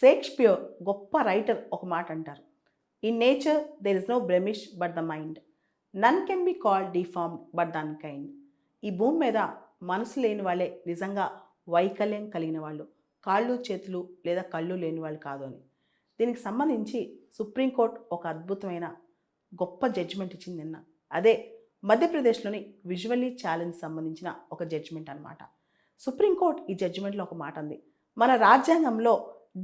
Shakespeare గొప్ప writer ఒక మాట అంటారు. In nature there is no blemish but the mind, none can be called deformed but the unkind. ఈ భూమి మీద మనసు లేని వాళ్ళే నిజంగా వైకల్యం కలిగిన వాళ్ళు, కాళ్ళు చేతులు లేదా కళ్ళు లేని వాళ్ళు కాదు అని. దీనికి సంబంధించి సుప్రీంకోర్టు ఒక అద్భుతమైన గొప్ప జడ్జిమెంట్ ఇచ్చింది నిన్న. అదే మధ్యప్రదేశ్లోని విజువల్లీ ఛాలెంజ్ సంబంధించిన ఒక జడ్జిమెంట్ అనమాట. సుప్రీంకోర్టు ఈ జడ్జిమెంట్లో ఒక మాట అంది, మన రాజ్యాంగంలో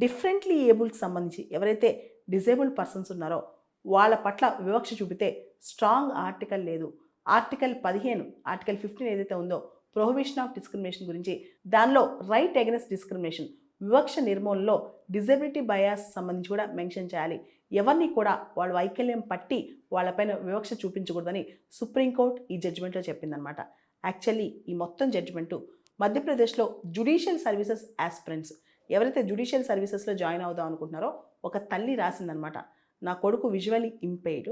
డిఫరెంట్లీ ఏబుల్కి సంబంధించి ఎవరైతే డిజేబుల్డ్ పర్సన్స్ ఉన్నారో వాళ్ళ పట్ల వివక్ష చూపితే స్ట్రాంగ్ ఆర్టికల్ లేదు. ఆర్టికల్ 15, ఆర్టికల్ 15 ఏదైతే ఉందో ప్రొహిబిషన్ ఆఫ్ డిస్క్రిమినేషన్ గురించి, దానిలో రైట్ అగైనెస్ట్ డిస్క్రిమినేషన్, వివక్ష నిర్మూలనలో డిజబిలిటీ బయాస్ సంబంధించి కూడా మెన్షన్ చేయాలి. ఎవరిని కూడా వాళ్ళ వైకల్యం పట్టి వాళ్ళపైన వివక్ష చూపించకూడదని సుప్రీంకోర్టు ఈ జడ్జిమెంట్లో చెప్పిందనమాట. యాక్చువల్లీ ఈ మొత్తం జడ్జిమెంటు మధ్యప్రదేశ్లో జ్యుడిషియల్ సర్వీసెస్ ఆస్పిరెంట్స్ ఎవరైతే జ్యుడిషియల్ సర్వీసెస్లో జాయిన్ అవుదాం అనుకుంటున్నారో ఒక తల్లి రాసిందనమాట. నా కొడుకు విజువల్లీ ఇంపైర్డ్,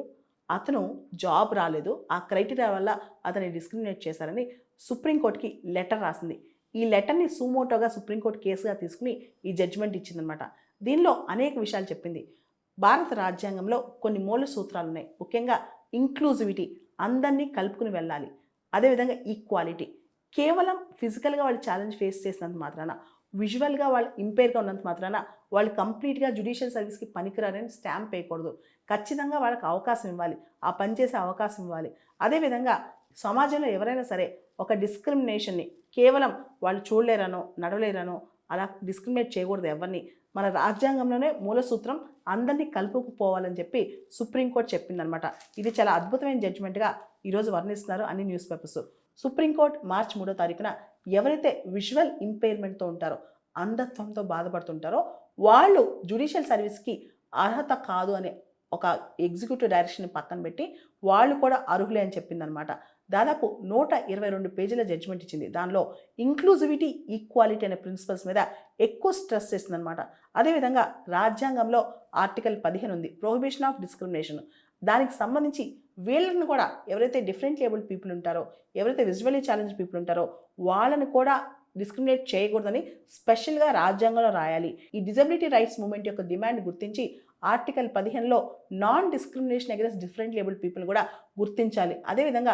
అతను జాబ్ రాలేదు, ఆ క్రైటీరియా వల్ల అతన్ని డిస్క్రిమినేట్ చేశారని సుప్రీంకోర్టుకి లెటర్ రాసింది. ఈ లెటర్ని సుమోటోగా సుప్రీంకోర్టు కేసుగా తీసుకుని ఈ జడ్జిమెంట్ ఇచ్చిందనమాట. దీనిలో అనేక విషయాలు చెప్పింది. భారత రాజ్యాంగంలో కొన్ని మూల సూత్రాలు ఉన్నాయి. ముఖ్యంగా ఇంక్లూజివిటీ, అందరినీ కలుపుకుని వెళ్ళాలి. అదేవిధంగా ఈక్వాలిటీ, కేవలం ఫిజికల్గా వాళ్ళు ఛాలెంజ్ ఫేస్ చేసినంత మాత్రాన, విజువల్గా వాళ్ళు ఇంపైర్గా ఉన్నంత మాత్రాన వాళ్ళు కంప్లీట్గా జ్యుడిషియల్ సర్వీస్కి పనికిరారని స్టాంప్ వేయకూడదు. ఖచ్చితంగా వాళ్ళకి అవకాశం ఇవ్వాలి, ఆ పని చేసే అవకాశం ఇవ్వాలి. అదేవిధంగా సమాజంలో ఎవరైనా సరే ఒక డిస్క్రిమినేషన్ని కేవలం వాళ్ళు చూడలేరనో నడవలేరనో అలా డిస్క్రిమినేట్ చేయకూడదు ఎవరిని. మన రాజ్యాంగంలోనే మూల సూత్రం అందరినీ కలుపుకుపోవాలని చెప్పి సుప్రీంకోర్టు చెప్పిందనమాట. ఇది చాలా అద్భుతమైన జడ్జిమెంట్గా ఈరోజు వర్ణిస్తున్నారు అన్ని న్యూస్ పేపర్స్. సుప్రీంకోర్టు మార్చి 3వ తారీఖున ఎవరైతే విజువల్ ఇంపైర్మెంట్తో ఉంటారో, అంధత్వంతో బాధపడుతుంటారో వాళ్ళు జ్యుడిషియల్ సర్వీస్కి అర్హత కాదు అనే ఒక ఎగ్జిక్యూటివ్ డైరెక్షన్ పక్కన పెట్టి వాళ్ళు కూడా అర్హులే అని చెప్పిందనమాట. దాదాపు 122 పేజీల జడ్జిమెంట్ ఇచ్చింది. దానిలో ఇంక్లూజివిటీ, ఈక్వాలిటీ అనే ప్రిన్సిపల్స్ మీద ఎక్కువ స్ట్రెస్ చేసిందనమాట. అదేవిధంగా రాజ్యాంగంలో ఆర్టికల్ 15 ఉంది, ప్రొహిబిషన్ ఆఫ్ డిస్క్రిమినేషన్. దానికి సంబంధించి వీళ్ళని కూడా ఎవరైతే డిఫరెంట్లీ ఏబుల్డ్ పీపుల్ ఉంటారో, ఎవరైతే విజువల్లీ ఛాలెంజ్ పీపుల్ ఉంటారో వాళ్ళని కూడా డిస్క్రిమినేట్ చేయకూడదని స్పెషల్గా రాజ్యాంగంలో రాయాలి. ఈ డిజబిలిటీ రైట్స్ మూవ్మెంట్ యొక్క డిమాండ్ గుర్తించి ఆర్టికల్ 15లో non discrimination against differently abled people కూడా గుర్తించాలి. అదేవిధంగా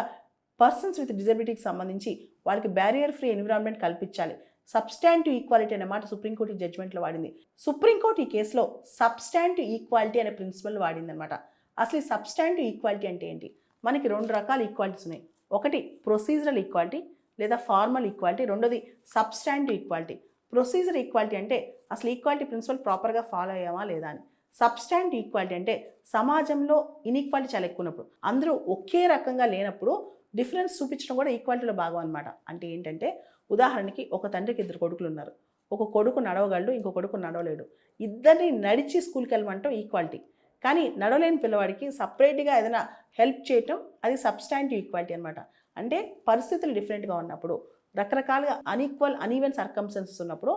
పర్సన్స్ విత్ డిజబిలిటీకి సంబంధించి వాళ్ళకి బ్యారియర్ ఫ్రీ ఎన్విరాన్మెంట్ కల్పించాలి. సబ్స్టాంటివ్ ఈక్వాలిటీ అనే మాట సుప్రీంకోర్టు జడ్జిమెంట్లో వాడింది. సుప్రీంకోర్టు ఈ కేసులో సబ్స్టాంటివ్ ఈక్వాలిటీ అనే ప్రిన్సిపల్ వాడింది అనమాట. అసలు ఈ సబ్స్టాంటివ్ ఈక్వాలిటీ అంటే ఏంటి? మనకి 2 రకాల ఈక్వాలిటీస్ ఉన్నాయి. ఒకటి ప్రొసీజరల్ ఈక్వాలిటీ లేదా ఫార్మల్ ఈక్వాలిటీ, రెండోది సబ్స్టాంటివ్ ఈక్వాలిటీ. ప్రొసీజర్ ఈక్వాలిటీ అంటే అసలు ఈక్వాలిటీ ప్రిన్సిపల్ ప్రాపర్గా ఫాలో అయ్యామా లేదా అని. సబ్స్టాంటివ్ ఈక్వాలిటీ అంటే సమాజంలో ఇన్ఈక్వాలిటీ చాలా ఎక్కువ ఉన్నప్పుడు, అందరూ ఒకే రకంగా లేనప్పుడు డిఫరెన్స్ చూపించడం కూడా ఈక్వాలిటీలో భాగం అనమాట. అంటే ఏంటంటే ఉదాహరణకి ఒక తండ్రికి 2 కొడుకులు ఉన్నారు. ఒక కొడుకు నడవగలడు, ఇంకో కొడుకు నడవలేడు. ఇద్దరిని నడిచి స్కూల్కి వెళ్ళమంటాం ఈక్వాలిటీ. కానీ నడవలేని పిల్లవాడికి సపరేట్గా ఏదైనా హెల్ప్ చేయటం అది సబ్స్టాంటివ్ ఈక్వాలిటీ అనమాట. అంటే పరిస్థితులు డిఫరెంట్గా ఉన్నప్పుడు, రకరకాలుగా అనీవెన్ సర్కమ్స్టెన్సెస్ ఉన్నప్పుడు,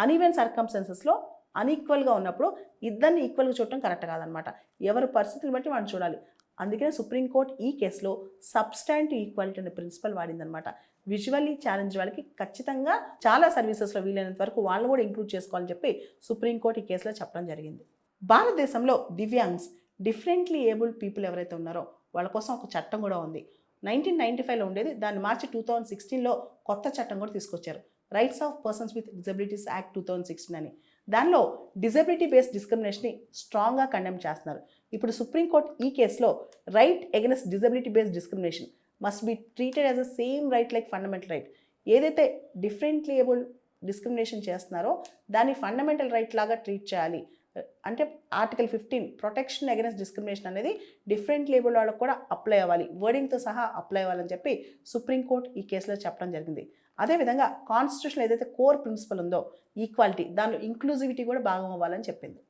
అనీవెన్ సర్కమ్స్టెన్సెస్లో అన్ఈక్వల్గా ఉన్నప్పుడు ఇద్దరిని ఈక్వల్గా చూడటం కరెక్ట్ కాదనమాట. ఎవరి పరిస్థితులు బట్టి మనం చూడాలి. అందుకనే సుప్రీంకోర్టు ఈ కేసులో సబ్స్టాంటివ్ ఈక్వాలిటీ అనే ప్రిన్సిపల్ వాడిందనమాట. విజువల్లీ ఛాలెంజ్ వాళ్ళకి ఖచ్చితంగా చాలా సర్వీసెస్లో వీలైనంత వరకు వాళ్ళని కూడా ఇంక్లూడ్ చేసుకోవాలని చెప్పి సుప్రీంకోర్టు ఈ కేసులో చెప్పడం జరిగింది. భారతదేశంలో దివ్యాంగ్స్, డిఫరెంట్లీ ఏబుల్డ్ పీపుల్ ఎవరైతే ఉన్నారో వాళ్ళ కోసం ఒక చట్టం కూడా ఉంది. 1995లో ఉండేది, దాన్ని మార్చి 2016లో కొత్త చట్టం కూడా తీసుకొచ్చారు. Rights of persons with disabilities act 2016 అని. దానిలో డిజబిలిటీ బేస్డ్ డిస్క్రిమినేషన్ని స్ట్రాంగ్గా కండెమ్ చేస్తున్నారు. ఇప్పుడు సుప్రీంకోర్టు ఈ కేసులో right against disability based discrimination must be treated as a same right like fundamental right. ఏదైతే డిఫరెంట్లీ ఏబుల్డ్ డిస్క్రిమినేషన్ చేస్తున్నారో దాన్ని ఫండమెంటల్ రైట్ లాగా ట్రీట్ చేయాలి. అంటే ఆర్టికల్ 15 ప్రొటెక్షన్ అగైనెస్ట్ డిస్క్రిమినేషన్ అనేది డిఫరెంట్ లేబుల్ వాళ్ళకు కూడా అప్లై అవ్వాలి, వర్డింగ్తో సహా అప్లై అవ్వాలని చెప్పి సుప్రీంకోర్టు ఈ కేసులో చెప్పడం జరిగింది. అదేవిధంగా కాన్స్టిట్యూషన్ ఏదైతే కోర్ ప్రిన్సిపల్ ఉందో ఈక్వాలిటీ, దానిలో ఇంక్లూజివిటీ కూడా భాగం అవ్వాలని చెప్పింది.